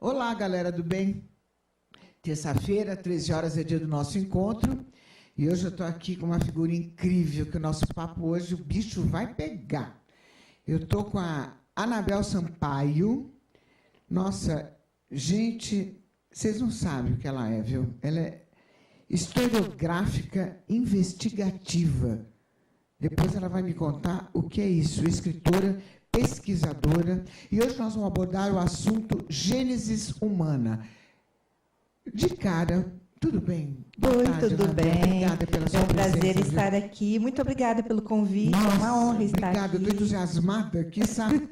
Olá, galera do bem. Terça-feira, 13 horas é dia do nosso encontro. E hoje eu estou aqui com uma figura incrível, que o nosso papo hoje, o bicho vai pegar. Eu estou com a Anabel Sampaio. Nossa, gente, vocês não sabem o que ela é, viu? Ela é historiográfica investigativa. Depois ela vai me contar o que é isso. Escritora, pesquisadora. E hoje nós vamos abordar o assunto Gênesis humana. De cara, tudo bem? Oi, tudo bem? Obrigada pela sua presença. É um prazer presença, estar aqui. Muito obrigada pelo convite. Nossa, é uma honra estar obrigada, aqui. Eu estou entusiasmada aqui, sabe?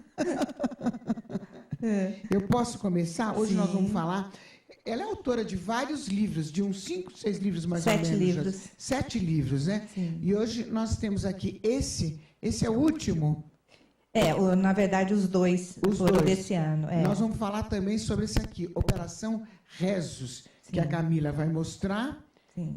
Eu posso começar? Hoje nós vamos falar... Ela é autora de vários livros, de uns 5, 6 livros mais ou menos. 7 livros. 7 livros, né? Sim. E hoje nós temos aqui esse é o último. Na verdade, os dois foram desse ano. Nós vamos falar também sobre esse aqui, Operação Rezos, que a Camila vai mostrar,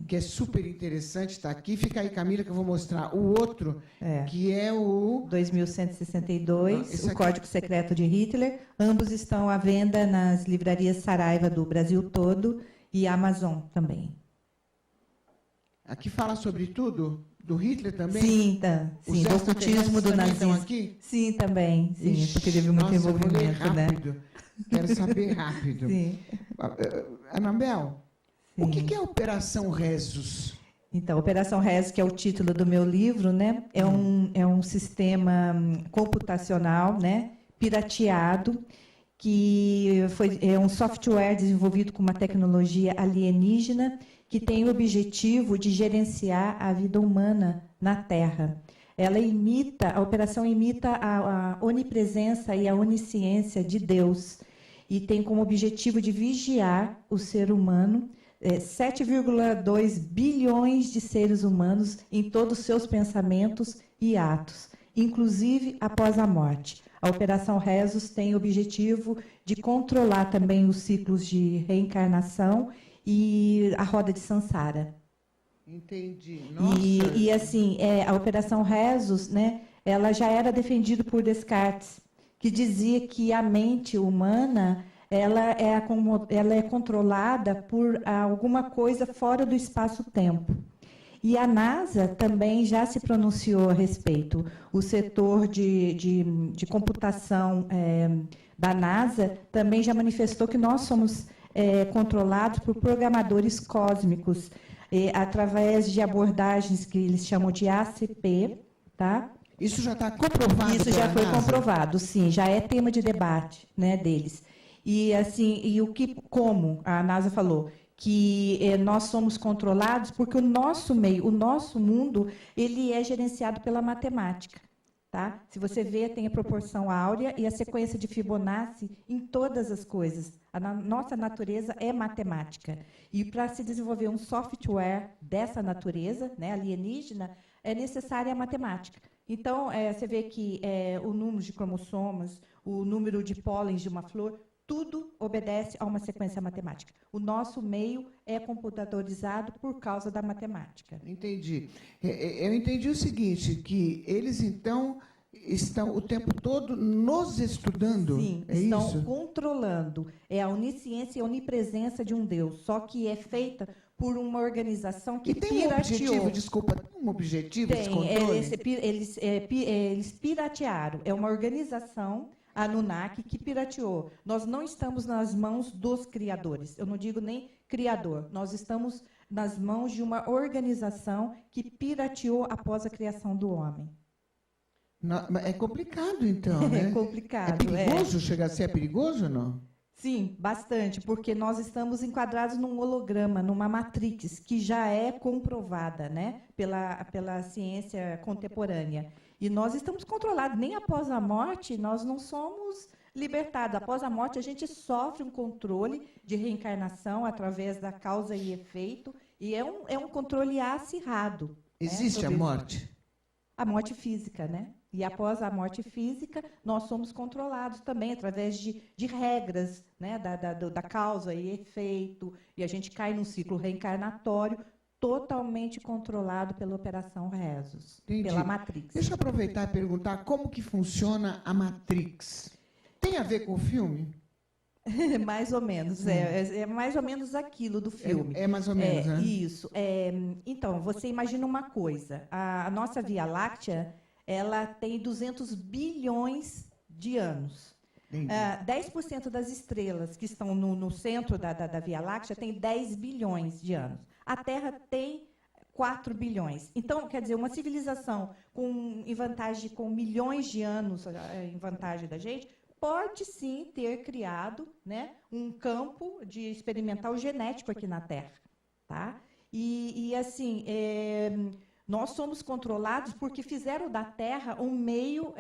que é super interessante, está aqui. Fica aí, Camila, que eu vou mostrar o outro, que é o... 2162, o Código Secreto de Hitler. Ambos estão à venda nas livrarias Saraiva do Brasil todo e Amazon também. Aqui fala sobre tudo? Do Hitler também? Sim, tá. Sim, do ocultismo do nazismo. Aqui? Sim, também. Sim, Ixi, porque teve muito envolvimento, eu vou ler né? rápido. Quero saber rápido. Sim. Anabel, Sim. O que é a Operação Rezos? Então, Operação Rezos, que é o título do meu livro, né? É um sistema computacional, né? Pirateado, que é um software desenvolvido com uma tecnologia alienígena que tem o objetivo de gerenciar a vida humana na Terra. A operação imita a onipresença e a onisciência de Deus e tem como objetivo de vigiar o ser humano, 7,2 bilhões de seres humanos em todos os seus pensamentos e atos, inclusive após a morte. A Operação Rezos tem o objetivo de controlar também os ciclos de reencarnação e a roda de Sansara. Entendi. Nossa. E assim, a Operação Rezos, né, ela já era defendida por Descartes, que dizia que a mente humana ela é controlada por alguma coisa fora do espaço-tempo. E a NASA também já se pronunciou a respeito. O setor de computação da NASA também já manifestou que nós somos controlados por programadores cósmicos, através de abordagens que eles chamam de ACP, tá? Isso já está comprovado? Isso já foi comprovado, sim, já é tema de debate, né, deles. E assim, como a NASA falou, que nós somos controlados porque o nosso meio, o nosso mundo, ele é gerenciado pela matemática. Tá? Se você vê, tem a proporção áurea e a sequência de Fibonacci em todas as coisas. A nossa natureza é matemática. E para se desenvolver um software dessa natureza, né, alienígena, é necessária a matemática. Então, você vê que o número de cromossomos, o número de pólens de uma flor, tudo obedece a uma sequência matemática. O nosso meio é computadorizado por causa da matemática. Entendi. Eu entendi o seguinte, que eles, então, estão o tempo todo nos estudando? Sim, estão controlando. É a onisciência e a onipresença de um Deus, só que é feita por uma organização que tem pirateou. Um objetivo, desculpa, tem um objetivo esse controle? Eles piratearam. É uma organização... Anunnaki, que pirateou. Nós não estamos nas mãos dos criadores. Eu não digo nem criador. Nós estamos nas mãos de uma organização que pirateou após a criação do homem. É complicado, então, né? É complicado. É perigoso? Chega a ser perigoso ou não? Sim, bastante, porque nós estamos enquadrados num holograma, numa matrix, que já é comprovada, né, pela ciência contemporânea. E nós estamos controlados. Nem após a morte, nós não somos libertados. Após a morte, a gente sofre um controle de reencarnação através da causa e efeito, e é um controle acirrado. Existe a morte? A morte física, né? E após a morte física, nós somos controlados também através de regras, né, da causa e efeito, e a gente cai num ciclo reencarnatório totalmente controlado pela Operação Rezos, pela Matrix. Deixa eu aproveitar e perguntar como que funciona a Matrix. Tem a ver com o filme? Mais ou menos, é mais ou menos aquilo do filme. É mais ou menos, né? Isso. Então, você imagina uma coisa, a nossa Via Láctea, ela tem 200 bilhões de anos. 10% das estrelas que estão no centro da Via Láctea tem 10 bilhões de anos. A Terra tem 4 bilhões. Então, quer dizer, uma civilização em vantagem, com milhões de anos em vantagem da gente, pode sim ter criado, né, um campo de experimental genético aqui na Terra. Tá? E assim, nós somos controlados porque fizeram da Terra um meio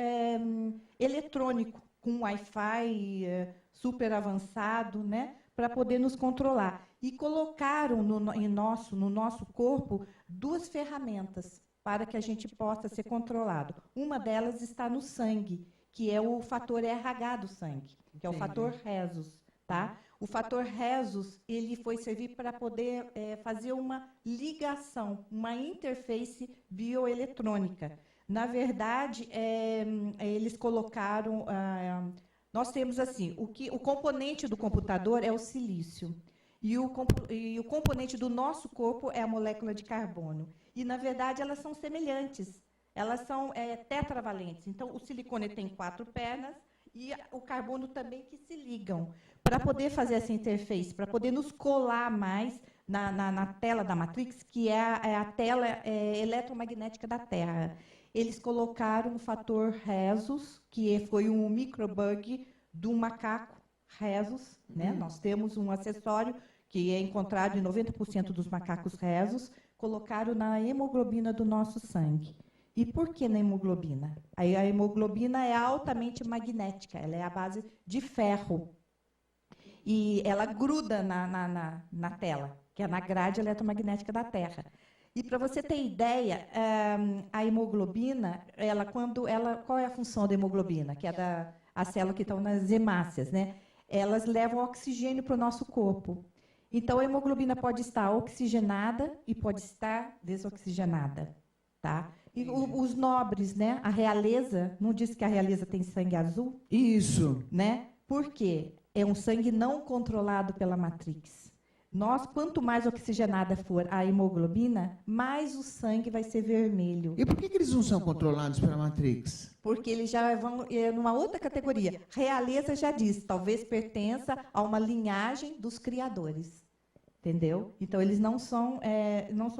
eletrônico, com Wi-Fi super avançado, né, para poder nos controlar. E colocaram no nosso corpo 2 ferramentas para que a gente possa ser controlado. Uma delas está no sangue, que é o fator RH do sangue, que é o fator rhesus. Tá? O fator rhesus, ele foi servir para poder fazer uma ligação, uma interface bioeletrônica. Na verdade, eles colocaram... nós temos assim, o componente do computador é o silício, e o componente do nosso corpo é a molécula de carbono. E, na verdade, elas são semelhantes. Elas são tetravalentes. Então, o silicone tem 4 pernas e o carbono também que se ligam para poder fazer essa interface, para poder nos colar mais na tela da Matrix, que é a tela eletromagnética da Terra. Eles colocaram o fator rhesus, que foi um microbug do macaco rhesus. Né? Nós temos um acessório que é encontrado em 90% dos macacos rhesus, colocaram na hemoglobina do nosso sangue. E por que na hemoglobina? A hemoglobina é altamente magnética, ela é a base de ferro. E ela gruda na tela, que é na grade eletromagnética da Terra. E para você ter ideia, a hemoglobina, qual é a função da hemoglobina? Que é a célula que estão nas hemácias, né? Elas levam oxigênio para o nosso corpo. Então, a hemoglobina pode estar oxigenada e pode estar desoxigenada. Tá? E os nobres, né? A realeza, não disse que a realeza tem sangue azul? Isso. Né? Por quê? É um sangue não controlado pela Matrix. Quanto mais oxigenada for a hemoglobina, mais o sangue vai ser vermelho. E por que eles não são controlados pela Matrix? Porque eles já vão numa outra categoria. Realeza já diz, talvez pertença a uma linhagem dos criadores. Entendeu? Então, eles não são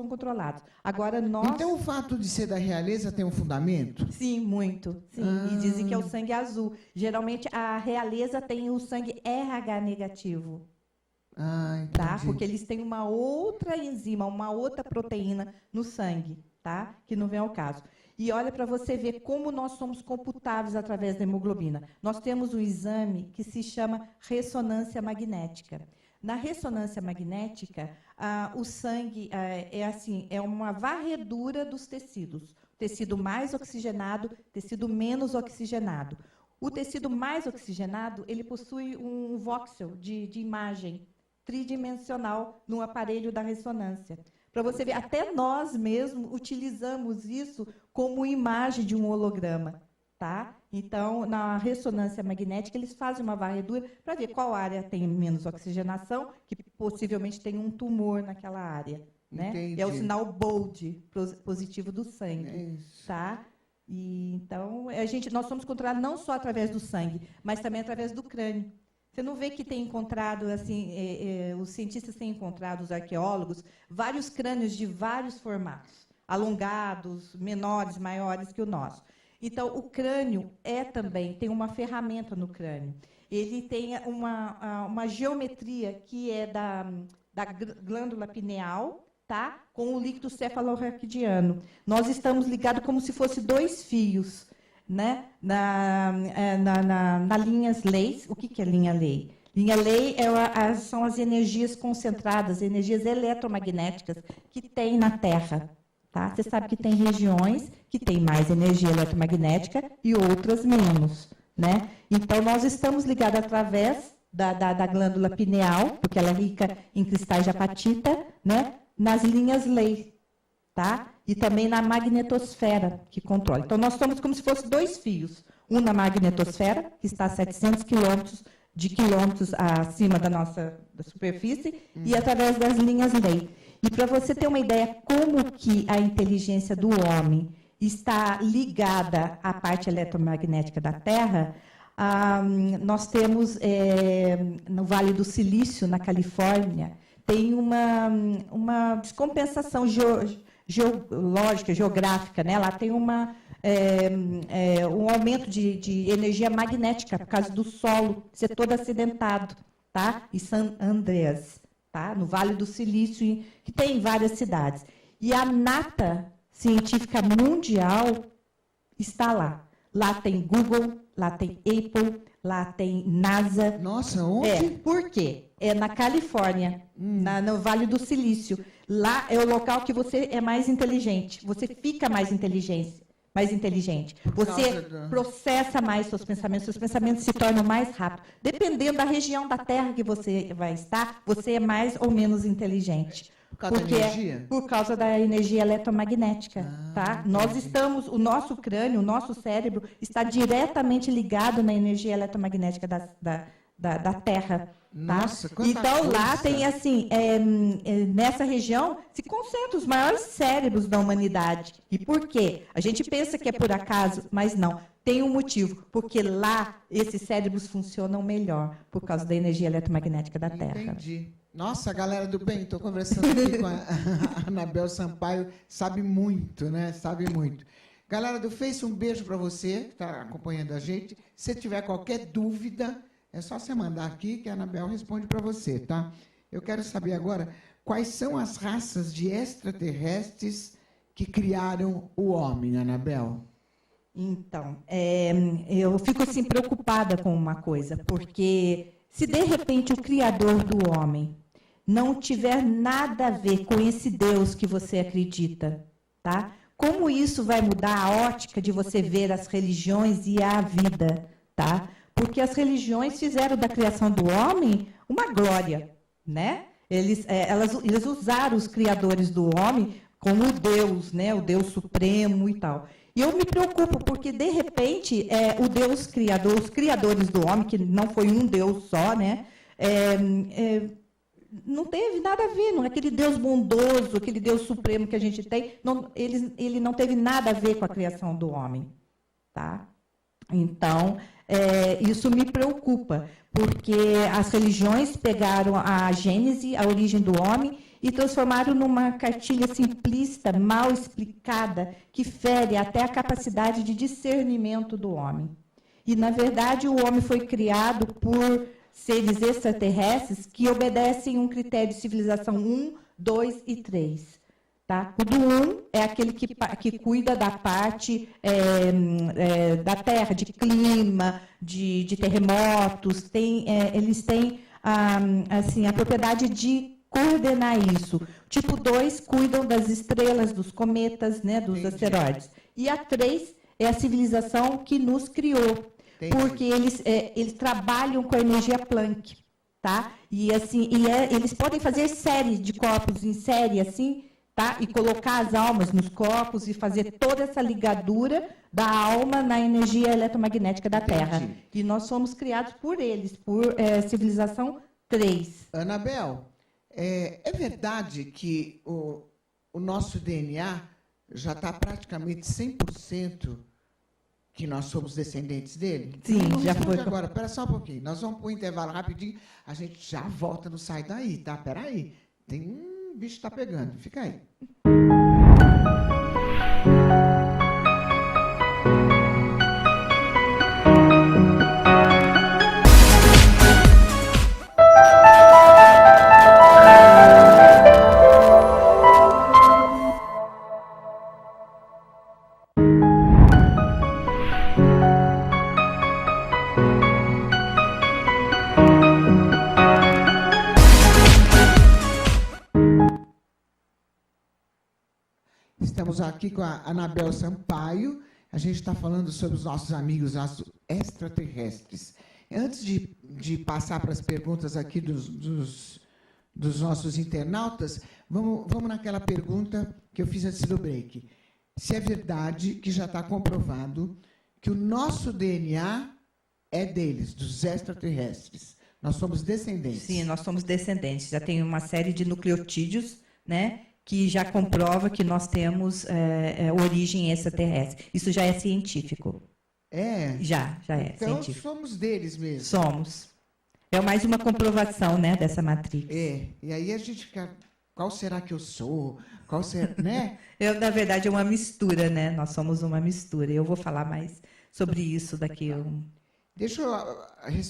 controlados. Agora, nós... Então, o fato de ser da realeza tem um fundamento? Sim, muito. Sim. E dizem que é o sangue azul. Geralmente, a realeza tem o sangue RH negativo. Tá? Porque eles têm uma outra enzima, uma outra proteína no sangue, tá? Que não vem ao caso. E olha para você ver como nós somos computáveis através da hemoglobina. Nós temos um exame que se chama ressonância magnética. Na ressonância magnética, o sangue é uma varredura dos tecidos. Tecido mais oxigenado, tecido menos oxigenado. O tecido mais oxigenado, ele possui um voxel de imagem tridimensional no aparelho da ressonância. Para você ver, até nós mesmos utilizamos isso como imagem de um holograma. Tá? Então, na ressonância magnética, eles fazem uma varredura para ver qual área tem menos oxigenação, que possivelmente tem um tumor naquela área. Né? É o sinal bold positivo do sangue. Tá? E, então, nós somos controlados não só através do sangue, mas também através do crânio. Você não vê que tem encontrado, assim, os cientistas têm encontrado, os arqueólogos, vários crânios de vários formatos, alongados, menores, maiores que o nosso. Então, o crânio tem uma ferramenta no crânio. Ele tem uma geometria que é da glândula pineal, tá? Com o líquido cefalorraquidiano. Nós estamos ligados como se fosse 2 fios, né? Na linhas leis. O que é linha lei? Linha lei são as energias concentradas, energias eletromagnéticas que tem na Terra. Tá? Você sabe que tem regiões que têm mais energia eletromagnética e outras menos. Né? Então, nós estamos ligados através da glândula pineal, porque ela é rica em cristais de apatita, né? Nas linhas lei. Tá? E também na magnetosfera, que controla. Então, nós estamos como se fossem 2 fios. Um na magnetosfera, que está a 700 quilômetros de quilômetros acima da superfície e através das linhas lei. E para você ter uma ideia como que a inteligência do homem está ligada à parte eletromagnética da Terra, nós temos no Vale do Silício, na Califórnia, tem uma descompensação geológica, geográfica, né? Lá tem um aumento de energia magnética por causa do solo ser todo acidentado, tá? E San Andreas, tá? No Vale do Silício, que tem várias cidades. E a nata científica mundial está lá. Lá tem Google, lá tem Apple, lá tem NASA. Nossa, onde? Por quê? É na Califórnia, no Vale do Silício. Lá é o local que você é mais inteligente. Você fica mais inteligente. Você processa mais seus pensamentos se tornam mais rápidos. Dependendo da região da Terra que você vai estar, você é mais ou menos inteligente. Por causa da energia? Por causa da energia eletromagnética. Tá? Nós estamos, o nosso crânio, o nosso cérebro está diretamente ligado na energia eletromagnética da Terra. Tá? Nossa, então, coisa. lá tem, assim, nessa região, se concentram os maiores cérebros da humanidade. E por quê? A gente pensa que é por acaso, mas não. Tem um motivo, porque lá esses cérebros funcionam melhor, por causa da energia eletromagnética da Terra. Entendi. Nossa, galera do bem, estou conversando aqui com a Anabel Sampaio, sabe muito, né? Sabe muito. Galera do Face, um beijo para você, que está acompanhando a gente. Se tiver qualquer dúvida, é só você mandar aqui que a Anabel responde para você, tá? Eu quero saber agora quais são as raças de extraterrestres que criaram o homem, Anabel. Então, eu fico assim preocupada com uma coisa, porque se de repente o Criador do homem não tiver nada a ver com esse Deus que você acredita, tá? Como isso vai mudar a ótica de você ver as religiões e a vida, tá? Porque as religiões fizeram da criação do homem uma glória, né? Eles usaram os criadores do homem como Deus, né? O Deus supremo e tal. E eu me preocupo, porque, de repente, o Deus criador, os criadores do homem, que não foi um Deus só, né? Não teve nada a ver, não é aquele Deus bondoso, aquele Deus supremo que a gente tem, ele não teve nada a ver com a criação do homem, tá? Então, isso me preocupa, porque as religiões pegaram a gênese, a origem do homem, e transformaram numa cartilha simplista, mal explicada, que fere até a capacidade de discernimento do homem. E, na verdade, o homem foi criado por seres extraterrestres que obedecem um critério de civilização 1, 2 e 3. Tá? O do 1 é aquele que cuida da parte da Terra, de clima, de terremotos. Eles têm assim, a propriedade de coordenar isso. Tipo 2 cuidam das estrelas, dos cometas, né, dos asteroides. E a 3 é a civilização que nos criou. Entendi. Porque eles trabalham com a energia Planck. Tá? E, assim, eles podem fazer série de corpos em série, assim, tá? E colocar as almas nos corpos e fazer toda essa ligadura da alma na energia eletromagnética da Terra. Entendi. E nós somos criados por eles, por civilização 3. Anabel, é verdade que o nosso DNA já está praticamente 100% que nós somos descendentes dele? Sim, já foi. Agora, espera só um pouquinho. Nós vamos para o intervalo rapidinho. A gente já volta, não sai daí, tá? Espera aí. Tem um bicho que está pegando. Fica aí. Estamos aqui com a Anabel Sampaio. A gente está falando sobre os nossos amigos extraterrestres. Antes de passar para as perguntas aqui dos nossos internautas, vamos naquela pergunta que eu fiz antes do break. Se é verdade que já está comprovado que o nosso DNA é deles, dos extraterrestres. Nós somos descendentes. Sim, nós somos descendentes. Já tem uma série de nucleotídeos, né, que já comprova que nós temos origem extraterrestre. Isso já é científico. É? Já é então, científico. somos deles mesmo. Somos. É mais uma comprovação, né, dessa matrix. E aí a gente fica, qual será que eu sou? Qual será, né? Na verdade, é uma mistura, né? Nós somos uma mistura. Eu vou falar mais sobre isso daqui.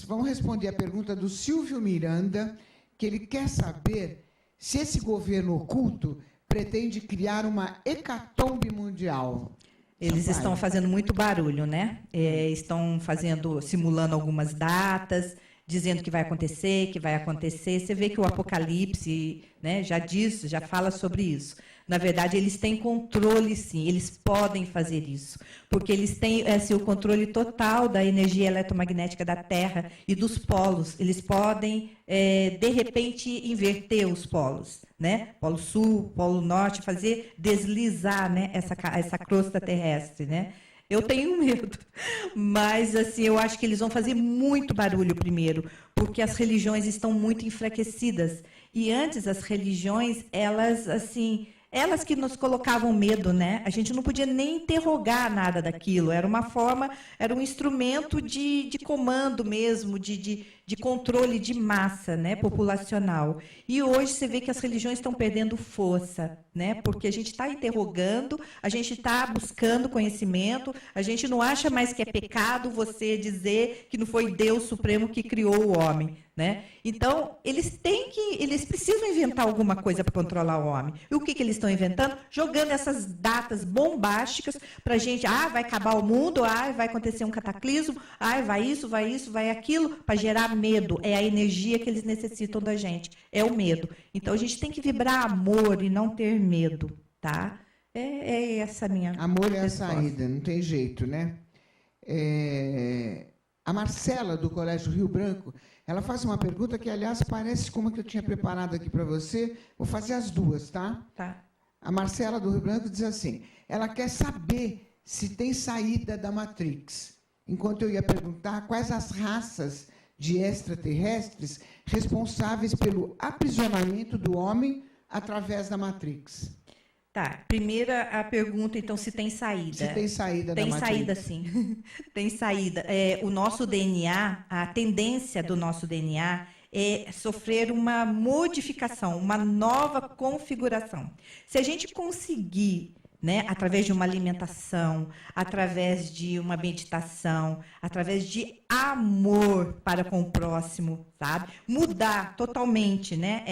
Vamos responder a pergunta do Silvio Miranda, que ele quer saber se esse governo oculto pretende criar uma hecatombe mundial. Eles estão fazendo muito barulho, né? Estão simulando algumas datas, dizendo que vai acontecer. Você vê que o Apocalipse, né, já fala sobre isso. Na verdade, eles têm controle, sim, eles podem fazer isso, porque eles têm o controle total da energia eletromagnética da Terra e dos polos. Eles podem, de repente, inverter os polos, né? Polo Sul, Polo Norte, fazer deslizar, né, essa crosta terrestre, né? Eu tenho medo, mas assim, eu acho que eles vão fazer muito barulho primeiro, porque as religiões estão muito enfraquecidas. E antes as religiões, elas que nos colocavam medo, né? A gente não podia nem interrogar nada daquilo. Era uma forma, era um instrumento de comando mesmo, de controle de massa, né, populacional. E hoje você vê que as religiões estão perdendo força, né? Porque a gente está interrogando, a gente está buscando conhecimento, a gente não acha mais que é pecado você dizer que não foi Deus Supremo que criou o homem, né? Então, eles precisam inventar alguma coisa para controlar o homem. E o que eles estão inventando? Jogando essas datas bombásticas para a gente, vai acabar o mundo, vai acontecer um cataclismo, vai isso, vai aquilo, para gerar medo. É a energia que eles necessitam da gente, é o medo. Então, a gente tem que vibrar amor e não ter medo, tá? É essa a minha amor é resposta. A saída, não tem jeito, né? A Marcela, do Colégio Rio Branco, ela faz uma pergunta que, aliás, parece como que eu tinha preparado aqui para você. Vou fazer as duas, tá? Tá. A Marcela, do Rio Branco, diz assim, ela quer saber se tem saída da Matrix. Enquanto eu ia perguntar quais as raças de extraterrestres responsáveis pelo aprisionamento do homem através da Matrix. Tá, primeira a pergunta, então, se tem saída. Se tem saída da Matrix. Tem saída, sim. Tem saída. O nosso DNA, a tendência do nosso DNA é sofrer uma modificação, uma nova configuração. Se a gente conseguir, né, através de uma alimentação, através de uma meditação, através de amor para com o próximo, sabe? Mudar totalmente, né,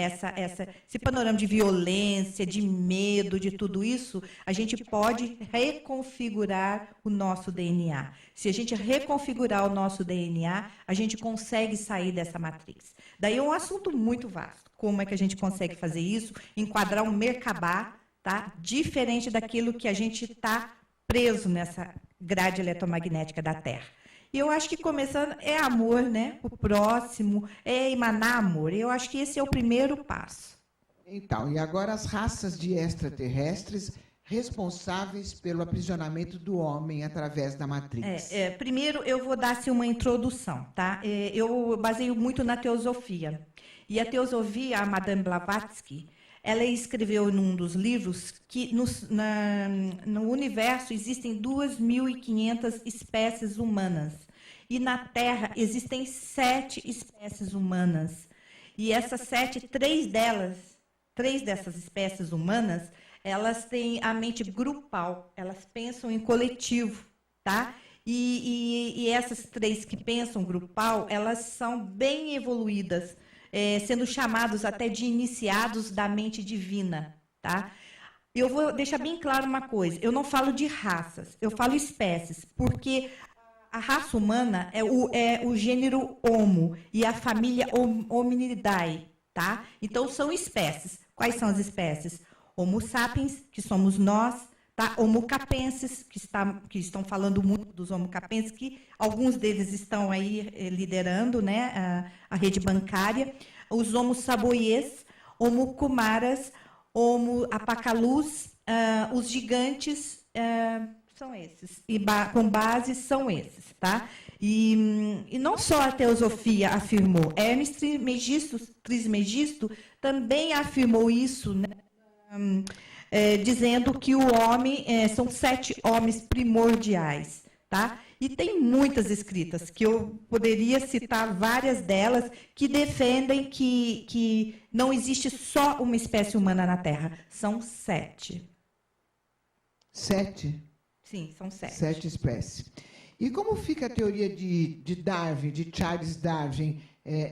esse panorama de violência, de medo, de tudo isso, a gente pode reconfigurar o nosso DNA. Se a gente reconfigurar o nosso DNA, a gente consegue sair dessa matriz. Daí é um assunto muito vasto. Como é que a gente consegue fazer isso? Enquadrar um Merkabah, tá? Diferente daquilo que a gente está preso nessa grade eletromagnética da Terra. E eu acho que começando é amor, né? O próximo, é emanar amor. Eu acho que esse é o primeiro passo. Então, e agora as raças de extraterrestres responsáveis pelo aprisionamento do homem através da Matrix. Primeiro, eu vou dar assim, uma introdução, tá? Eu baseio muito na teosofia. E a teosofia, a Madame Blavatsky, ela escreveu num dos livros que no universo existem 2.500 espécies humanas. E na Terra existem 7 espécies humanas. E essas 7, 3 dessas espécies humanas, elas têm a mente grupal, elas pensam em coletivo, tá? E essas 3 que pensam grupal, elas são bem evoluídas, sendo chamados até de iniciados da mente divina, tá? Eu vou deixar bem claro uma coisa, eu não falo de raças, eu falo espécies, porque a raça humana é o gênero Homo e a família Hominidae, tá? Então, são espécies. Quais são as espécies? Homo sapiens, que somos nós, tá? Homo capenses, que estão falando muito dos Homo capenses, que alguns deles estão aí liderando, né, a rede bancária. Os Homo saboiês, Homo kumaras, Homo apacalus, os gigantes, são esses. E com base são esses, tá? E não só a teosofia afirmou, Hermes Trismegisto também afirmou isso, né? Dizendo que o homem são 7 homens primordiais, tá? E tem muitas escritas, que eu poderia citar várias delas, que defendem que não existe só uma espécie humana na Terra. São 7. 7? Sim, são 7. 7 espécies. E como fica a teoria de Darwin, de Charles Darwin,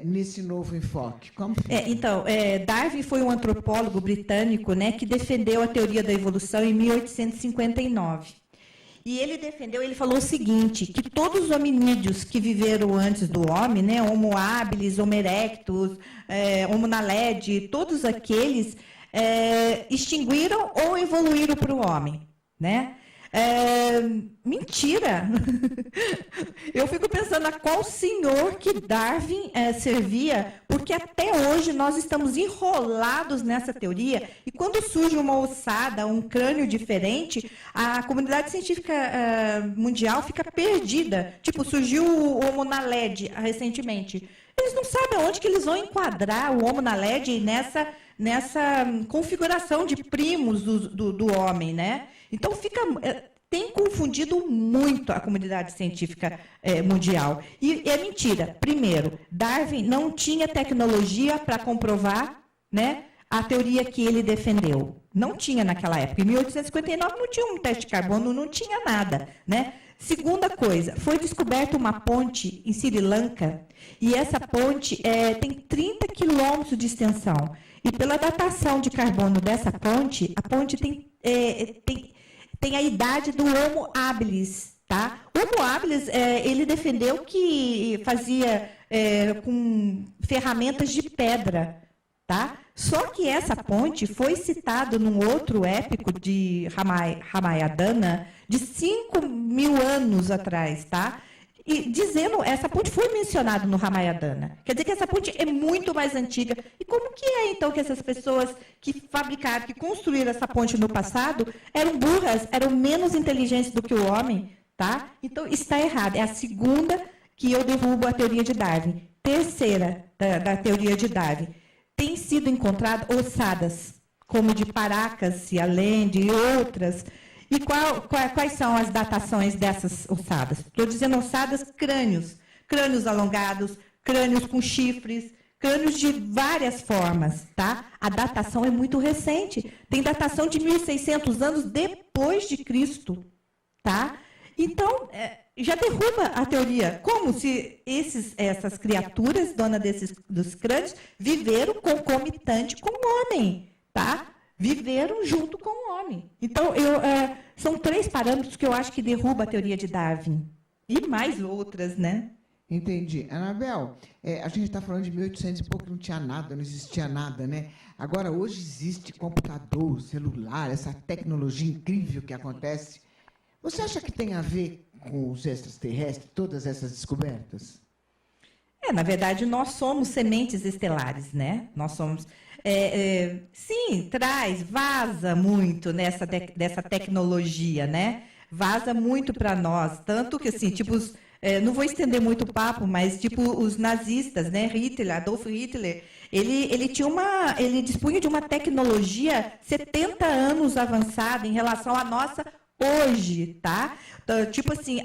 nesse novo enfoque? Como fica? Então, Darwin foi um antropólogo britânico, né, que defendeu a teoria da evolução em 1859. E ele falou o seguinte, que todos os hominídeos que viveram antes do homem, né, Homo habilis, Homo erectus, Homo naledi, todos aqueles extinguiram ou evoluíram para o homem, né? Mentira! Eu fico pensando a qual senhor que Darwin servia, porque até hoje nós estamos enrolados nessa teoria, e quando surge uma ossada, um crânio diferente, a comunidade científica mundial fica perdida. Tipo, surgiu o Homo naledi recentemente. Eles não sabem aonde que eles vão enquadrar o Homo naledi nessa configuração de primos do homem, né? Então, tem confundido muito a comunidade científica mundial. E é mentira. Primeiro, Darwin não tinha tecnologia para comprovar, né, a teoria que ele defendeu. Não tinha naquela época. Em 1859 não tinha um teste de carbono, não tinha nada, né? Segunda coisa, foi descoberta uma ponte em Sri Lanka, e essa ponte tem 30 quilômetros de extensão. E pela datação de carbono dessa ponte, a ponte tem a idade do Homo habilis, tá? O Homo habilis, ele defendeu que fazia com ferramentas de pedra, tá? Só que essa ponte foi citada num outro épico de Ramayana de 5.000 anos atrás, tá? E dizendo, essa ponte foi mencionada no Ramayana. Quer dizer que essa ponte é muito mais antiga. E como que é, então, que essas pessoas que fabricaram, que construíram essa ponte no passado, eram burras, eram menos inteligentes do que o homem, tá? Então, está errado. É a segunda que eu derrubo a teoria de Darwin. Terceira da teoria de Darwin. Tem sido encontrado ossadas, como de Paracas, além de outras. E quais são as datações dessas ossadas? Estou dizendo ossadas, crânios alongados, crânios com chifres, crânios de várias formas, tá? A datação é muito recente, tem datação de 1.600 anos depois de Cristo, tá? Então, já derruba a teoria, como se essas criaturas, donas dos crânios, viveram concomitante com o homem, tá? Viveram junto com o homem. Então, são 3 parâmetros que eu acho que derruba a teoria de Darwin. E mais outras, né? Entendi. Anabel, a gente está falando de 1800 e pouco, não tinha nada, não existia nada, né? Agora, hoje existe computador, celular, essa tecnologia incrível que acontece. Você acha que tem a ver com os extraterrestres, todas essas descobertas? Na verdade, nós somos sementes estelares, né? Nós somos... sim, vaza muito dessa tecnologia, né? Vaza muito para nós, tanto que, assim, tipo, não vou estender muito o papo, mas, tipo, os nazistas, né? Adolf Hitler, ele dispunha de uma tecnologia 70 anos avançada em relação à nossa hoje, tá? Tipo assim,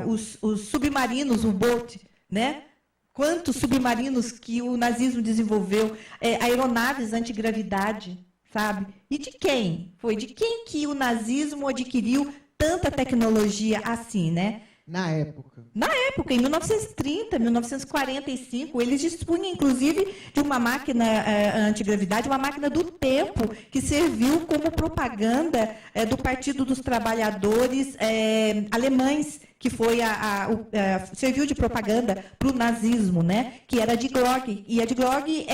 os submarinos, o boat, né? Quantos submarinos que o nazismo desenvolveu, aeronaves antigravidade, sabe? E de quem? Foi de quem que o nazismo adquiriu tanta tecnologia assim, né? Na época, em 1930, 1945, eles dispunham, inclusive, de uma máquina antigravidade, uma máquina do tempo, que serviu como propaganda do Partido dos Trabalhadores alemães, que foi serviu de propaganda para o nazismo, né? Que era a Die Glocke. E a Die Glocke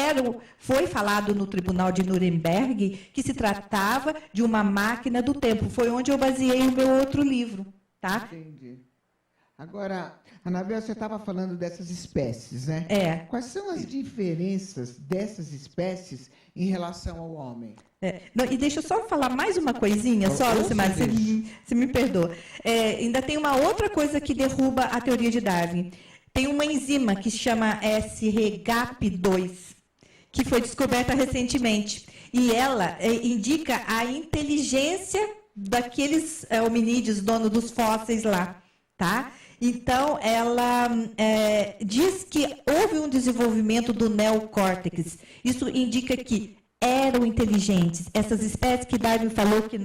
foi falado no Tribunal de Nuremberg que se tratava de uma máquina do tempo. Foi onde eu baseei o meu outro livro, tá? Entendi. Agora, Anabel, você estava falando dessas espécies, né? É. Quais são as diferenças dessas espécies em relação ao homem? Não, e deixa eu só falar mais uma coisinha, só, Lucimar, você me perdoa. Ainda tem uma outra coisa que derruba a teoria de Darwin. Tem uma enzima que se chama SRGAP2, que foi descoberta recentemente. E ela indica a inteligência daqueles hominídeos, dono dos fósseis lá, tá? Então, ela diz que houve um desenvolvimento do neocórtex. Isso indica que eram inteligentes. Essas espécies que Darwin falou que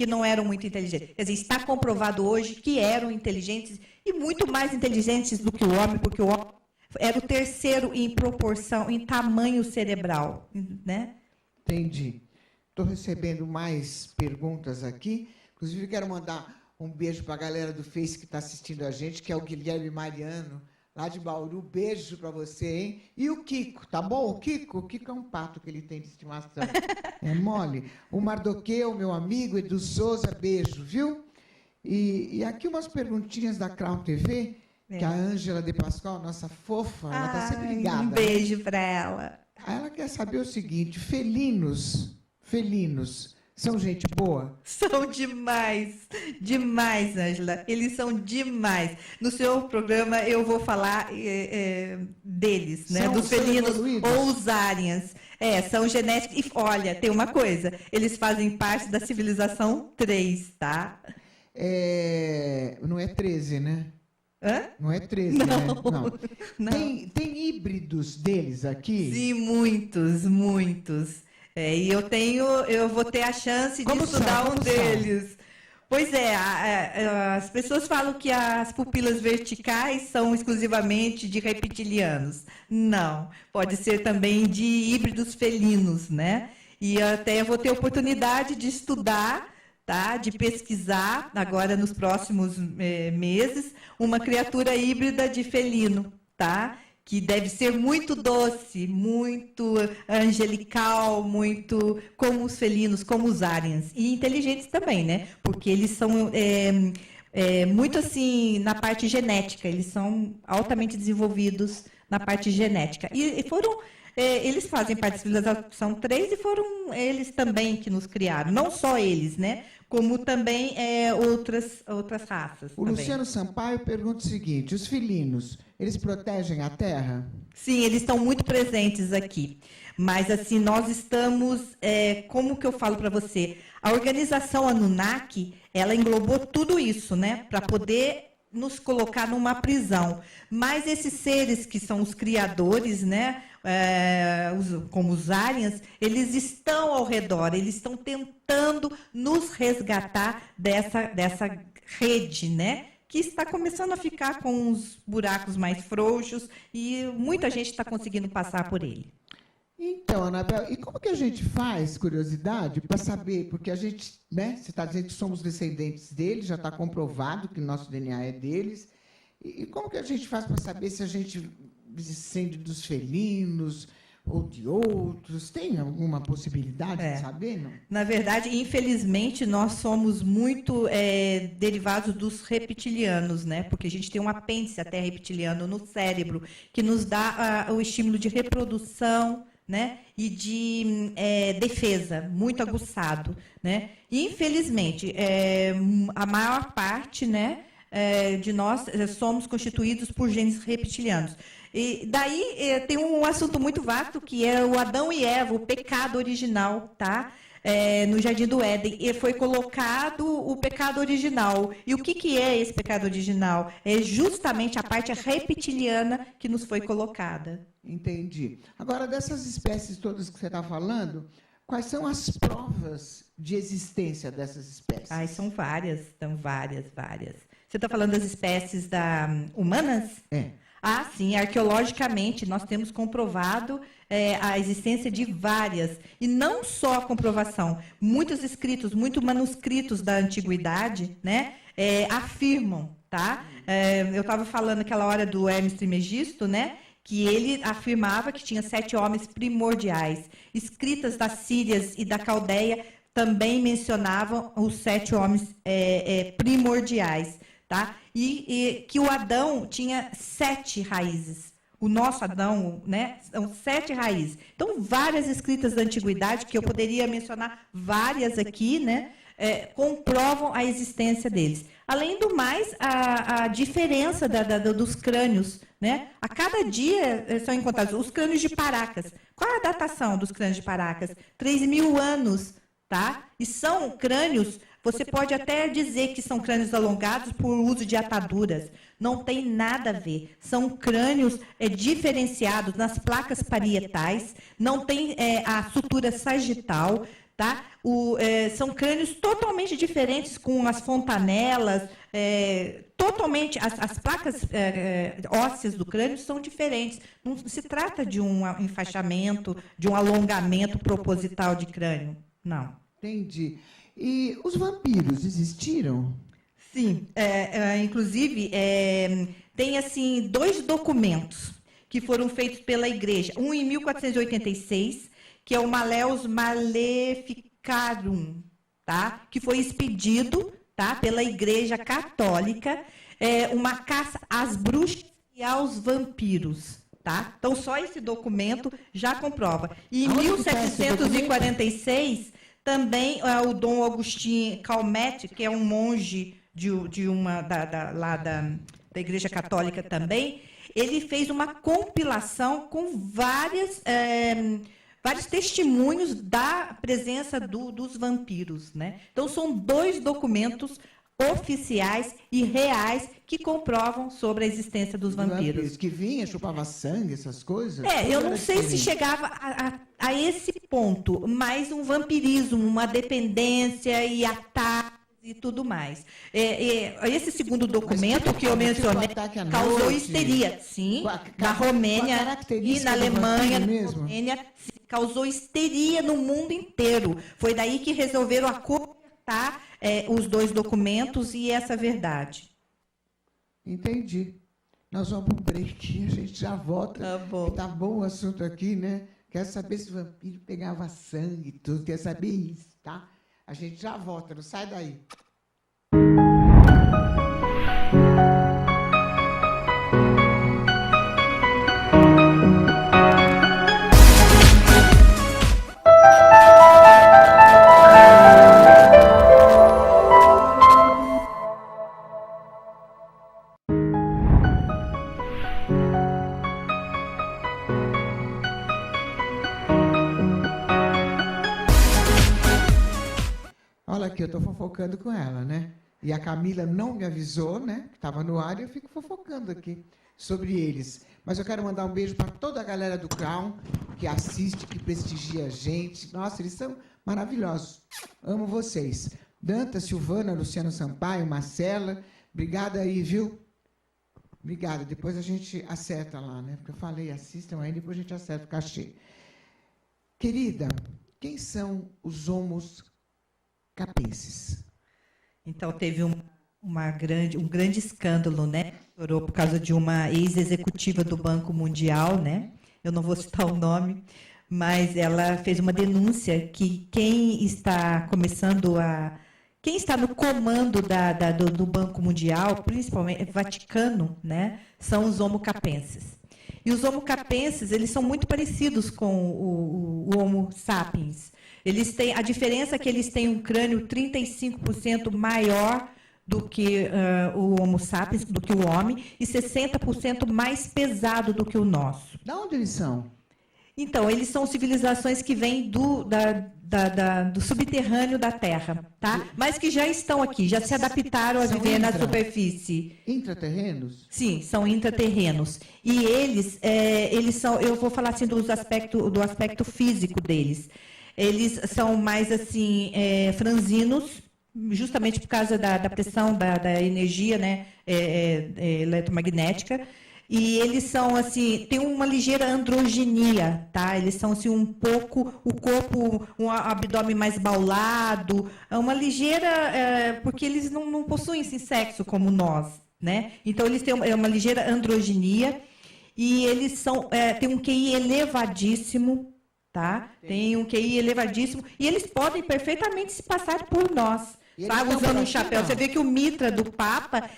não eram muito inteligentes. Quer dizer, está comprovado hoje que eram inteligentes e muito mais inteligentes do que o homem, porque o homem era o terceiro em proporção, em tamanho cerebral, né? Entendi. Estou recebendo mais perguntas aqui. Inclusive, quero mandar um beijo para a galera do Face que está assistindo a gente, que é o Guilherme Mariano, lá de Bauru. Beijo para você, hein? E o Kiko, tá bom? O Kiko é um pato que ele tem de estimação. É mole. O Mardoqueu, meu amigo, Edu Souza, beijo, viu? E aqui umas perguntinhas da Crown TV, que a Ângela de Pascoal, nossa fofa, ela está sempre ligada. Um beijo para ela. Ela quer saber o seguinte: felinos são gente boa? São demais, demais, Ângela. Eles são demais. No seu programa eu vou falar deles, né? Dos felinos ousarians. São genéticos. E olha, tem uma coisa: eles fazem parte da civilização 3, tá? Não é 13, né? Hã? Não é 13, não, né? Não. Tem híbridos deles aqui? Sim, muitos. E eu vou ter a chance de estudar um deles. Pois as pessoas falam que as pupilas verticais são exclusivamente de reptilianos. Não, pode ser também de híbridos felinos, né? E até eu vou ter oportunidade de estudar, tá? De pesquisar, agora nos próximos meses, uma criatura híbrida de felino, tá? Que deve ser muito doce, muito angelical, muito como os felinos, como os arians. E inteligentes também, né? Porque eles são muito assim na parte genética, eles são altamente desenvolvidos na parte genética. E foram... eles fazem parte da civilização 3 e foram eles também que nos criaram. Não só eles, né? Como também outras raças. O também. Luciano Sampaio pergunta o seguinte: os felinos, eles protegem a Terra? Sim, eles estão muito presentes aqui. Mas, assim, nós estamos... como que eu falo para você? A organização Anunnaki, ela englobou tudo isso, né? Para poder nos colocar numa prisão. Mas esses seres que são os criadores, né? Como os aliens, eles estão ao redor, eles estão tentando nos resgatar dessa rede, né? Que está começando a ficar com os buracos mais frouxos e muita gente está conseguindo passar por ele. Então, Anabel, e como que a gente faz, curiosidade, para saber? Porque a gente, né? Você está dizendo que somos descendentes deles, já está comprovado que nosso DNA é deles. E como que a gente faz para saber se a gente descende dos felinos ou de outros? Tem alguma possibilidade de saber? Não? Na verdade, infelizmente, nós somos muito derivados dos reptilianos, né? Porque a gente tem um apêndice até reptiliano no cérebro que nos dá o estímulo de reprodução, né? E de defesa, muito aguçado, né? E, infelizmente, a maior parte, né, de nós somos constituídos por genes reptilianos. E daí tem um assunto muito vasto que é o Adão e Eva, o pecado original, tá? No Jardim do Éden, e foi colocado o pecado original. E o que é esse pecado original? É justamente a parte reptiliana que nos foi colocada. Entendi. Agora, dessas espécies todas que você está falando, quais são as provas de existência dessas espécies? São várias. Você está falando das espécies humanas? Sim, arqueologicamente nós temos comprovado a existência de várias, e não só a comprovação, muitos escritos, muitos manuscritos da antiguidade, né, afirmam, tá? Eu estava falando aquela hora do Hermes Trismegisto, né, que ele afirmava que tinha 7 homens primordiais. Escritas das Sírias e da Caldeia também mencionavam os 7 homens primordiais. Tá? e que o Adão tinha 7 raízes. O nosso Adão, né, são 7 raízes. Então, várias escritas da antiguidade, que eu poderia mencionar várias aqui, né, comprovam a existência deles. Além do mais, a diferença dos crânios, né? A cada dia são encontrados os crânios de Paracas. Qual é a datação dos crânios de Paracas? 3.000 anos, tá? E são crânios, você pode até dizer que são crânios alongados por uso de ataduras. Não tem nada a ver. São crânios diferenciados nas placas parietais, não tem a sutura sagital, tá? São crânios totalmente diferentes, com as fontanelas, totalmente, as placas ósseas do crânio são diferentes. Não se trata de um enfaixamento, de um alongamento proposital de crânio, não. Entendi. E os vampiros existiram? Sim, inclusive, tem assim 2 documentos que foram feitos pela Igreja. Um em 1486, que é o Maleus Maleficarum, tá? Que foi expedido, tá, pela Igreja Católica, uma caça às bruxas e aos vampiros. Tá? Então, só esse documento já comprova. E em 1746, também o Dom Agostinho Calmette, que é um monge da Igreja Católica também, ele fez uma compilação com vários testemunhos da presença dos vampiros, né? Então, são 2 documentos oficiais e reais que comprovam sobre a existência dos vampiros. Que vinha, chupava sangue, essas coisas? Eu não sei se chegava a esse ponto, mas um vampirismo, uma dependência e ataques e tudo mais. Esse segundo documento que eu mencionei causou histeria, sim, na Romênia e na Alemanha, na Romênia, causou histeria no mundo inteiro. Foi daí que resolveram acortar os 2 documentos e essa verdade. Entendi. Nós vamos para um break, a gente já volta. Tá bom. Tá bom o assunto aqui, né? Quero saber se o vampiro pegava sangue e tudo, quero saber isso, tá? A gente já volta, não sai daí. Olha aqui, eu estou fofocando com ela, né? E a Camila não me avisou, né? Que estava no ar, e eu fico fofocando aqui sobre eles. Mas eu quero mandar um beijo para toda a galera do Crown, que assiste, que prestigia a gente. Nossa, eles são maravilhosos. Amo vocês. Danta, Silvana, Luciano Sampaio, Marcela, obrigada aí, viu? Obrigada. Depois a gente acerta lá, né? Porque eu falei, assistam aí, depois a gente acerta o cachê. Querida, quem são os homos capenses? Então, teve um grande escândalo, né? Estourou por causa de uma ex-executiva do Banco Mundial, né? Eu não vou citar o nome, mas ela fez uma denúncia que quem está no comando do Banco Mundial, principalmente Vaticano, né? São os homo capenses. E os homo capenses, eles são muito parecidos com o Homo sapiens. A diferença é que eles têm um crânio 35% maior do que o Homo sapiens, do que o homem, e 60% mais pesado do que o nosso. De onde eles são? Então, eles são civilizações que vêm do subterrâneo da Terra, tá? Mas que já estão aqui, já se adaptaram a viver na superfície. Intraterrenos? Sim, são intraterrenos. E eles são, eu vou falar assim do aspecto físico deles. Eles são mais assim franzinos, justamente por causa da pressão da energia, né, eletromagnética. E eles são assim, tem uma ligeira androginia, tá? Eles são assim um pouco o corpo, um abdômen mais baulado, uma ligeira, porque eles não possuem esse sexo como nós, né? Então eles têm uma ligeira androginia e eles têm um QI elevadíssimo. Tá? Tem um QI elevadíssimo e eles podem perfeitamente se passar por nós. Tá usando um chapéu. Você vê que o mitra do Papa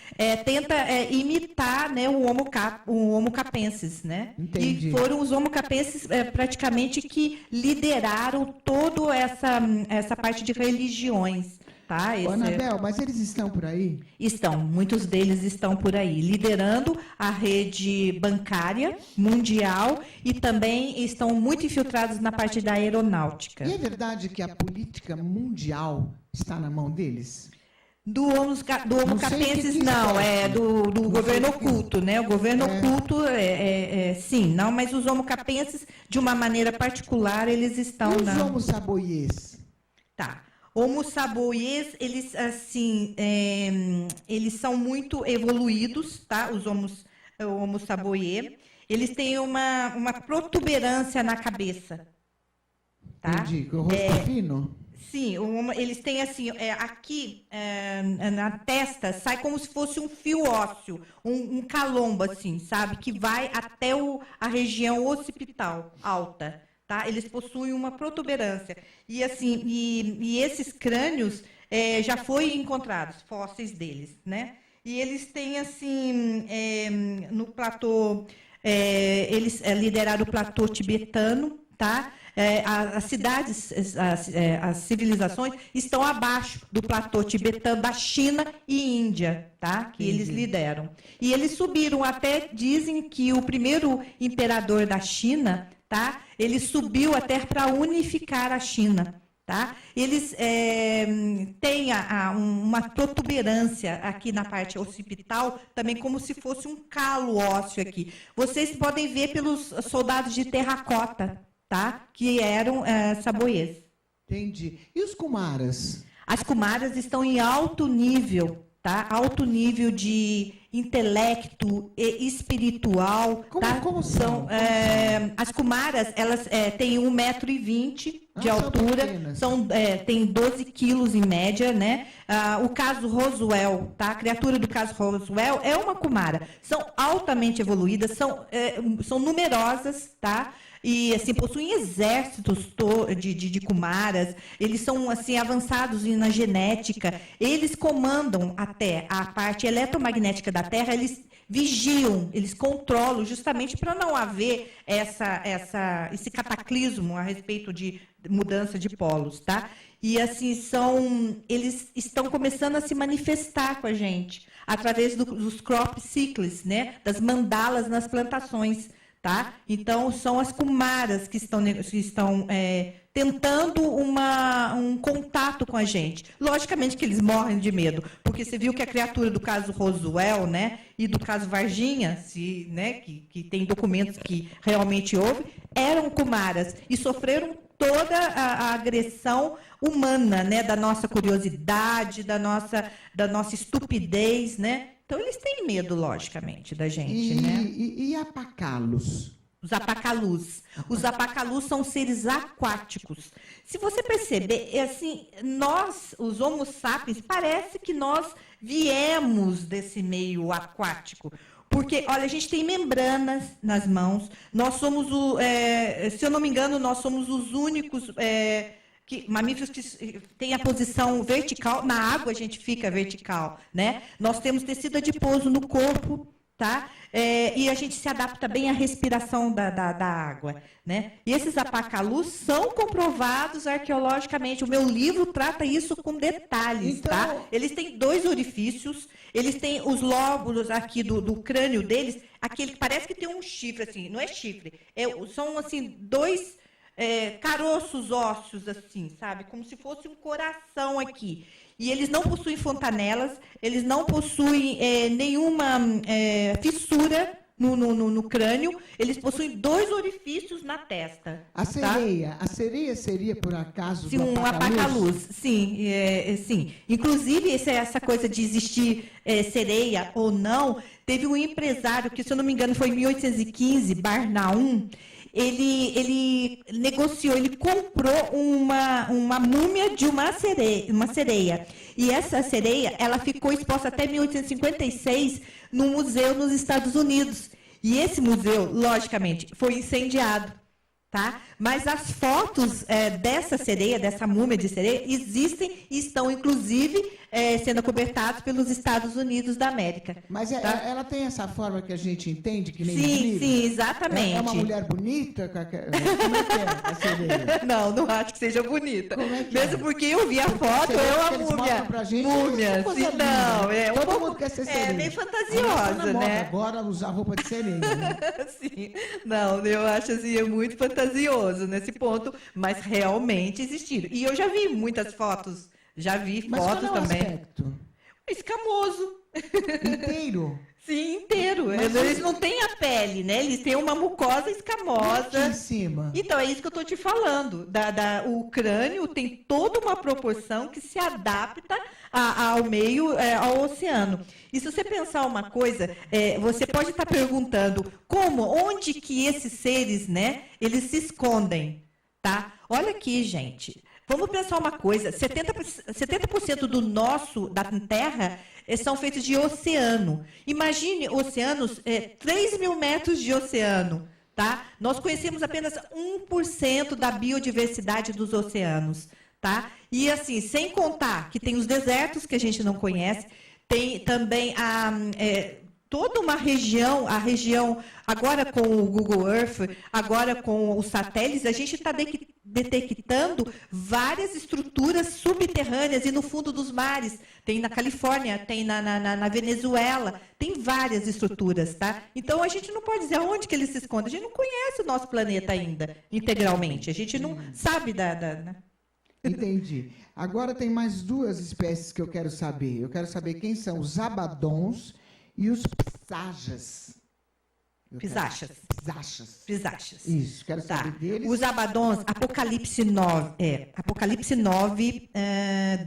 tenta imitar, né, o Homo capensis, né? Entendi. E foram os Homo capensis praticamente que lideraram toda essa parte de religiões. Tá? Ô, Anabel, mas eles estão por aí? Estão, muitos deles estão por aí, liderando a rede bancária mundial e também estão muito infiltrados na parte da aeronáutica. E é verdade que a política mundial está na mão deles? Do Homo capensis, não, é do governo oculto, né? O governo oculto, sim, não, mas os Homo capensis, de uma maneira particular, eles estão e os na... Homo saboiês? Tá. Homo saboiês, eles, assim, eles são muito evoluídos, tá? Os Homo saboiê. Eles têm uma protuberância na cabeça, tá? Entendi, com o rosto fino? Sim, eles têm assim, aqui na testa sai como se fosse um fio ósseo, um calombo, assim, sabe? Que vai até a região occipital alta. Tá? Eles possuem uma protuberância. E, assim, e esses crânios já foram encontrados, fósseis deles. Né? E eles têm, assim, no platô, eles lideraram o platô tibetano, tá? As cidades, as civilizações estão abaixo do platô tibetano da China e Índia, tá? Que eles lideram. E eles subiram, até dizem que o primeiro imperador da China, tá? Ele subiu até para unificar a China. Tá? Eles têm uma protuberância aqui na parte occipital, também como se fosse um calo ósseo aqui. Vocês podem ver pelos soldados de terracota, tá? Que eram saboiês. Entendi. E os Kumaras? As Kumaras estão em alto nível, tá? Alto nível de intelecto e espiritual. Como são? As Kumaras, elas têm 1,20 m de altura, tem 12 quilos em média, né? O caso Roswell, tá? A criatura do caso Roswell é uma Kumara. São altamente evoluídas, são numerosas, tá? E assim possuem exércitos de Kumaras. Eles são assim avançados na genética. Eles comandam até a parte eletromagnética da Terra. Eles vigiam, eles controlam, justamente para não haver esse cataclismo a respeito de mudança de polos, tá? E assim eles estão começando a se manifestar com a gente através dos crop cycles, né? Das mandalas nas plantações. Tá? Então, são as Kumaras que estão tentando um contato com a gente. Logicamente que eles morrem de medo, porque você viu que a criatura do caso Roswell, né, e do caso Varginha, né, que tem documentos que realmente houve, eram Kumaras e sofreram toda a agressão humana, né, da nossa curiosidade, da nossa estupidez, né? Então, eles têm medo, logicamente, da gente, né? E apacalos? Os apacalus. Os apacalus são seres aquáticos. Se você perceber, assim, nós, os Homo sapiens, parece que nós viemos desse meio aquático. Porque, olha, a gente tem membranas nas mãos. Nós somos, se eu não me engano, nós somos os únicos... mamíferos que têm a posição vertical, na água a gente fica vertical, né? Nós temos tecido adiposo no corpo, tá? E a gente se adapta bem à respiração da água, né? E esses apacalus são comprovados arqueologicamente. O meu livro trata isso com detalhes, então... tá? Eles têm 2 orifícios, eles têm os lóbulos aqui do crânio deles, aquele que parece que tem um chifre, assim, não é chifre, são, assim, 2... caroços ósseos, assim, sabe? Como se fosse um coração aqui. E eles não possuem fontanelas, eles não possuem nenhuma fissura no crânio, eles possuem 2 orifícios na testa. A sereia, tá? A sereia seria, por acaso, sim, um apacalus? Sim, sim. Inclusive, essa coisa de existir sereia ou não, teve um empresário, que, se eu não me engano, foi em 1815, Barnaum. Ele negociou, ele comprou uma múmia de uma sereia. E essa sereia, ela ficou exposta até 1856 num museu nos Estados Unidos. E esse museu, logicamente, foi incendiado. tá? Mas as fotos dessa sereia, dessa múmia de sereia, existem e estão, inclusive, sendo acobertados pelos Estados Unidos da América. Mas tá? ela tem essa forma que a gente entende, que nem Sim, exatamente. É uma mulher bonita? Como é que é a sereia? Não acho que seja bonita. Como é que Mesmo porque eu vi a foto, é uma múmia. Múmia, sim, não. É todo um pouco, mundo quer ser sereia. É meio fantasiosa, né? Agora usar roupa de sereia. Né? Sim. Não, eu acho assim, é muito fantasioso nesse ponto, mas realmente existiram. E eu já vi muitas fotos, já vi mas fotos qual é o também. Aspecto? Escamoso. Inteiro? Sim, inteiro. Eles não têm a pele, né? Eles têm uma mucosa escamosa. Aqui em cima. Então, é isso que eu estou te falando. O crânio tem toda uma proporção que se adapta ao meio, ao oceano. E se você pensar uma coisa, você pode estar perguntando onde que esses seres, né, eles se escondem, tá? Olha aqui, gente. Vamos pensar uma coisa, 70% da Terra são feitos de oceano. Imagine oceanos, 3 mil metros de oceano. Tá? Nós conhecemos apenas 1% da biodiversidade dos oceanos. Tá? E assim, sem contar que tem os desertos que a gente não conhece, tem também toda uma região, agora com o Google Earth, agora com os satélites, a gente está detectando várias estruturas subterrâneas e no fundo dos mares. Tem na Califórnia, tem na Venezuela, tem várias estruturas, tá? Então, a gente não pode dizer aonde que eles se escondem. A gente não conhece o nosso planeta ainda, integralmente. A gente não sabe né? Entendi. Agora tem mais duas espécies que eu quero saber. Eu quero saber quem são os abadons e os pisachas. Pisachas. Isso, quero saber deles. Os abadons, Apocalipse 9,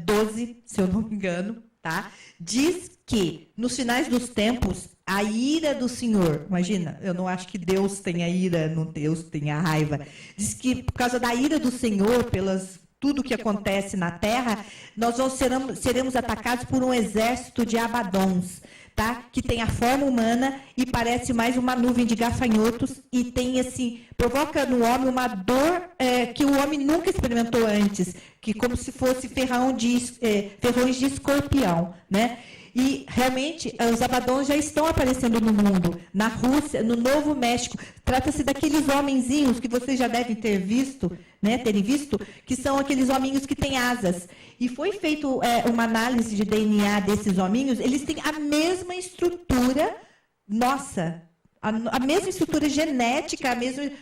12, se eu não me engano, tá? Diz que nos finais dos tempos, a ira do Senhor, imagina, eu não acho que Deus tenha ira, não Deus tenha raiva. Diz que por causa da ira do Senhor, tudo que acontece na Terra, nós seremos atacados por um exército de abadons, tá? Que tem a forma humana e parece mais uma nuvem de gafanhotos e tem assim, provoca no homem uma dor que o homem nunca experimentou antes, que como se fosse ferrões de escorpião, né? E realmente os abadons já estão aparecendo no mundo, na Rússia, no Novo México. Trata-se daqueles homenzinhos que vocês já devem terem visto, que são aqueles hominhos que têm asas. E foi feita uma análise de DNA desses hominhos, eles têm a mesma estrutura nossa, a mesma estrutura genética,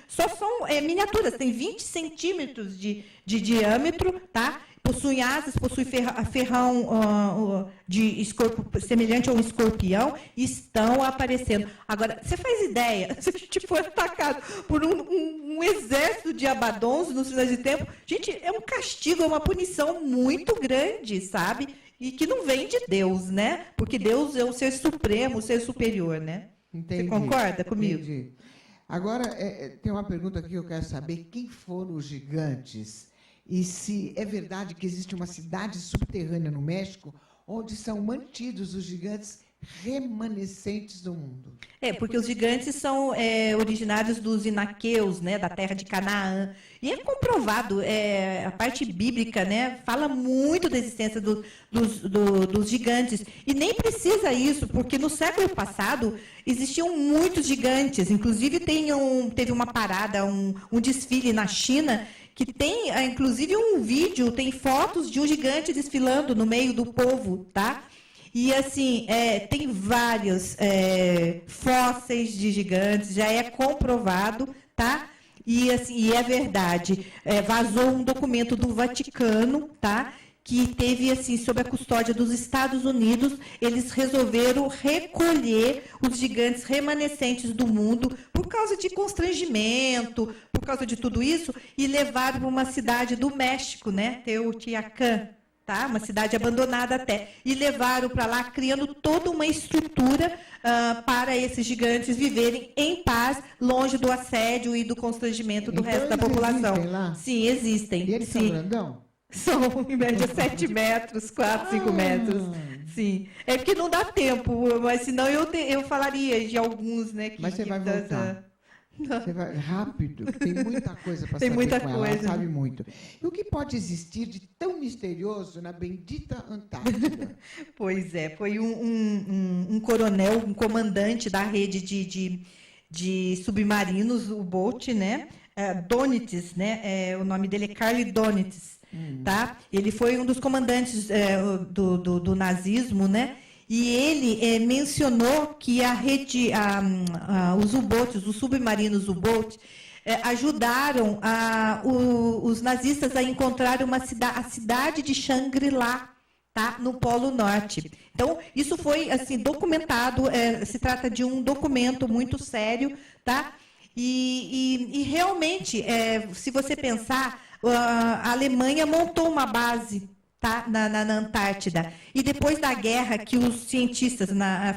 só são miniaturas, tem 20 centímetros de diâmetro, tá? Possuem asas, possuem ferrão semelhante a um escorpião, e estão aparecendo. Agora, você faz ideia, se a gente for atacado por um exército de abadons nos finais de tempo, gente, é um castigo, é uma punição muito grande, sabe? E que não vem de Deus, né? Porque Deus é o ser supremo, o ser superior, né? Entendi. Você concorda comigo? Entendi. Agora, tem uma pergunta aqui que eu quero saber. Quem foram os gigantes? E se é verdade que existe uma cidade subterrânea no México onde são mantidos os gigantes remanescentes do mundo? Porque os gigantes são originários dos inaqueus, né, da terra de Canaã. E é comprovado, a parte bíblica, né, fala muito da existência dos gigantes. E nem precisa isso, porque no século passado existiam muitos gigantes. Inclusive, teve uma parada, um desfile na China, que tem, inclusive, um vídeo, tem fotos de um gigante desfilando no meio do povo, tá? E, assim, tem vários fósseis de gigantes, já é comprovado, tá? E, assim, e é verdade. Vazou um documento do Vaticano, tá? Que teve, assim, sob a custódia dos Estados Unidos, eles resolveram recolher os gigantes remanescentes do mundo por causa de constrangimento, por causa de tudo isso, e levaram para uma cidade do México, né? Teotihuacan, tá? Uma cidade abandonada até. E levaram para lá, criando toda uma estrutura para esses gigantes viverem em paz, longe do assédio e do constrangimento do resto da população. Existem lá? Sim, existem. E eles são grandão? São, em média, 7 metros, 4, 5 metros. Sim. É porque não dá tempo, mas senão eu falaria de alguns, né? Mas você vai voltar. Você vai rápido, que tem muita coisa para Tem saber muita com ela, ela coisa. sabe muito. E o que pode existir de tão misterioso na bendita Antártida? Pois é, foi um coronel, um comandante da rede de submarinos, o Bolt, né? Donitis, né? O nome dele é Carl Donitis, tá? Ele foi um dos comandantes do nazismo, né? E ele mencionou que a rede, os U-Boats, os submarinos U-Boat, ajudaram os nazistas a encontrar a cidade de Shangri-La, tá? No Polo Norte. Então, isso foi assim documentado, se trata de um documento muito sério, tá? E realmente, se você pensar, a Alemanha montou uma base, tá? na Antártida. E depois da guerra, que os cientistas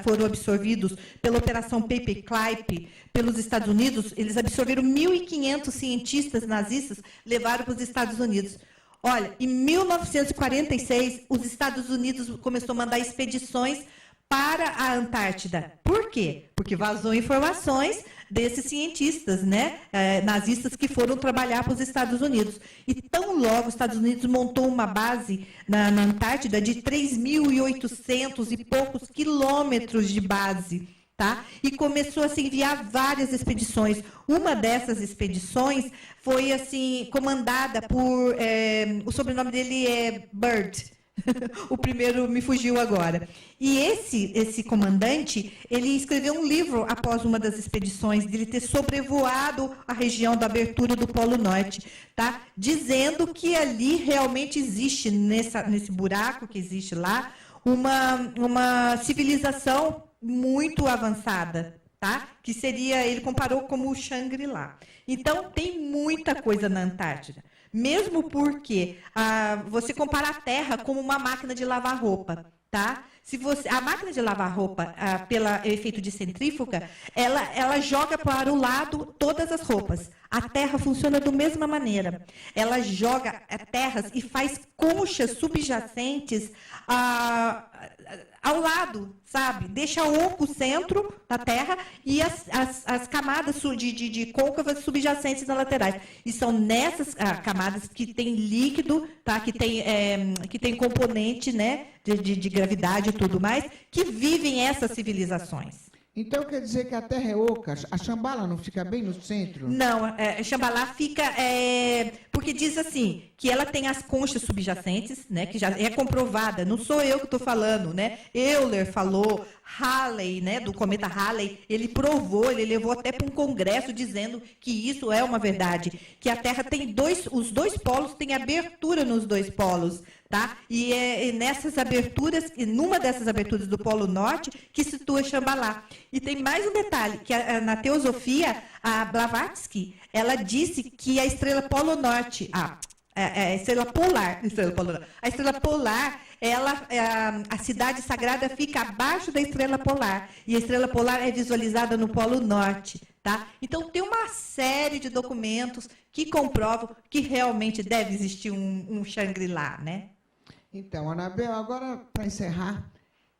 foram absorvidos pela Operação Paperclip pelos Estados Unidos, eles absorveram 1.500 cientistas nazistas, levaram para os Estados Unidos. Olha, em 1946, os Estados Unidos começou a mandar expedições para a Antártida. Por quê? Porque vazou informações desses cientistas, né, nazistas que foram trabalhar para os Estados Unidos. E tão logo os Estados Unidos montou uma base na Antártida de 3.800 e poucos quilômetros de base. Tá? E começou a se enviar várias expedições. Uma dessas expedições foi assim comandada por o sobrenome dele é Byrd. O primeiro me fugiu agora. E esse comandante, ele escreveu um livro após uma das expedições, dele ter sobrevoado a região da abertura do Polo Norte, tá? Dizendo que ali realmente existe, nesse buraco que existe lá, uma civilização muito avançada, tá? Que seria, ele comparou como o Shangri-La. Então, tem muita coisa na Antártida. Mesmo porque você compara a Terra como uma máquina de lavar roupa, tá? A máquina de lavar roupa, pelo efeito de centrífuga, ela joga para o lado todas as roupas. A Terra funciona da mesma maneira. Ela joga terras e faz conchas subjacentes ao lado, sabe? Deixa oco o centro da Terra e as camadas de côncavas subjacentes nas laterais. E são nessas camadas que tem líquido, tá? Que tem componente, né? De gravidade e tudo mais, que vivem essas civilizações. Então quer dizer que a Terra é oca, a Shambhala não fica bem no centro? Não, Shambhala fica porque diz assim que ela tem as conchas subjacentes, né, que já é comprovada. Não sou eu que estou falando, né? Euler falou, Halley, né, do cometa Halley, ele provou, ele levou até para um congresso dizendo que isso é uma verdade, que a Terra tem os dois polos têm abertura nos dois polos. Tá? E nessas aberturas, numa dessas aberturas do Polo Norte, que situa Shambhala. E tem mais um detalhe, que na teosofia, a Blavatsky, ela disse que a estrela Polo Norte, a estrela polar, a cidade sagrada fica abaixo da estrela polar, e a estrela polar é visualizada no Polo Norte. Tá? Então, tem uma série de documentos que comprovam que realmente deve existir um Shangri-La, né? Então, Anabel, agora, para encerrar,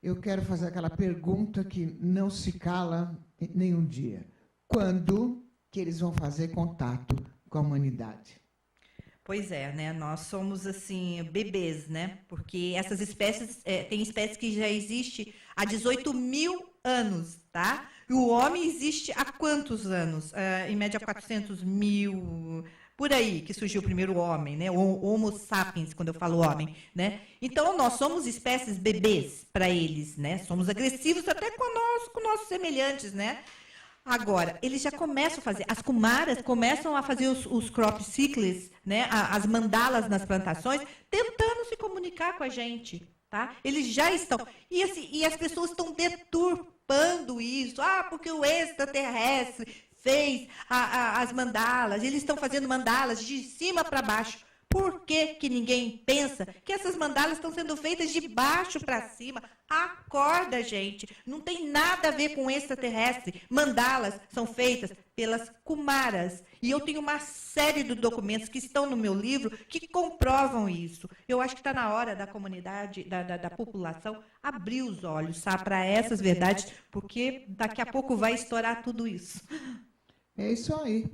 eu quero fazer aquela pergunta que não se cala nenhum dia. Quando que eles vão fazer contato com a humanidade? Pois é, né? Nós somos, assim, bebês, né? Porque essas espécies, tem espécies que já existem há 18 mil anos, tá? E o homem existe há quantos anos? Em média, 400 mil... Por aí que surgiu o primeiro homem, né? O Homo sapiens, quando eu falo homem, né? Então, nós somos espécies bebês para eles, né? Somos agressivos até com nossos semelhantes, né? Agora, eles já começam a fazer, as kumaras começam a fazer os crop circles, né? As mandalas nas plantações, tentando se comunicar com a gente, tá? Eles já estão. E as pessoas estão deturpando isso. Porque o extraterrestre fez as mandalas, eles estão fazendo mandalas de cima para baixo. Por que ninguém pensa que essas mandalas estão sendo feitas de baixo para cima? Acorda, gente. Não tem nada a ver com extraterrestre. Mandalas são feitas pelas kumaras. E eu tenho uma série de documentos que estão no meu livro que comprovam isso. Eu acho que está na hora da comunidade, da população, abrir os olhos, sabe, para essas verdades, porque daqui a pouco vai estourar tudo isso. É isso aí.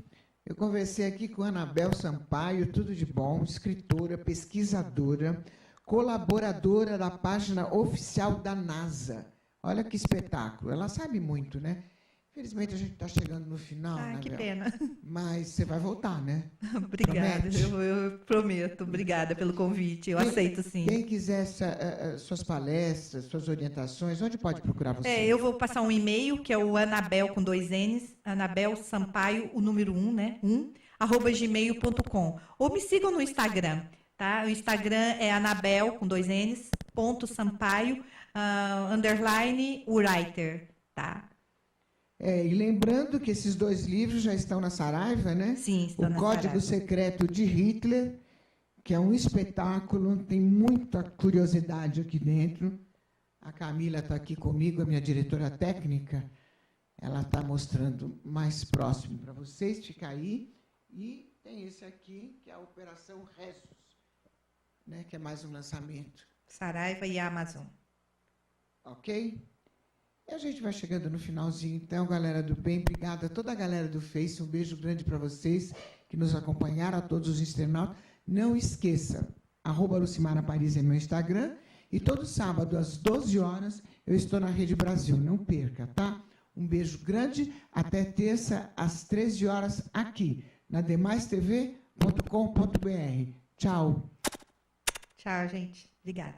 Eu conversei aqui com Anabel Sampaio, tudo de bom, escritora, pesquisadora, colaboradora da página oficial da NASA. Olha que espetáculo. Ela sabe muito, né? Infelizmente, a gente está chegando no final, Anabel. Que pena. Mas você vai voltar, né? Obrigada, eu prometo. Obrigada pelo convite, eu aceito sim. Quem quiser suas palestras, suas orientações, onde pode procurar você? Eu vou passar um e-mail, que é o Anabel com 2 N's, Anabel Sampaio, o número 1, né? @gmail.com. Ou me sigam no Instagram, tá? O Instagram é Anabel com 2 N's, _Sampaio, _ writer, tá? E lembrando que esses 2 livros já estão na Saraiva, né? Sim, estão na O Código Secreto de Hitler, que é um espetáculo, tem muita curiosidade aqui dentro. A Camila está aqui comigo, a minha diretora técnica. Ela está mostrando mais próximo para vocês, fica aí. E tem esse aqui, que é a Operação Ressus, né? Que é mais um lançamento. Saraiva e Amazon. Ok? E a gente vai chegando no finalzinho, então, galera do bem, obrigada a toda a galera do Face, um beijo grande para vocês que nos acompanharam, a todos os internautas. Não esqueça, @Lucimara Paris é meu Instagram, e todo sábado, às 12 horas, eu estou na Rede Brasil, não perca, tá? Um beijo grande, até terça, às 13 horas, aqui, na demaistv.com.br. Tchau. Tchau, gente. Obrigada.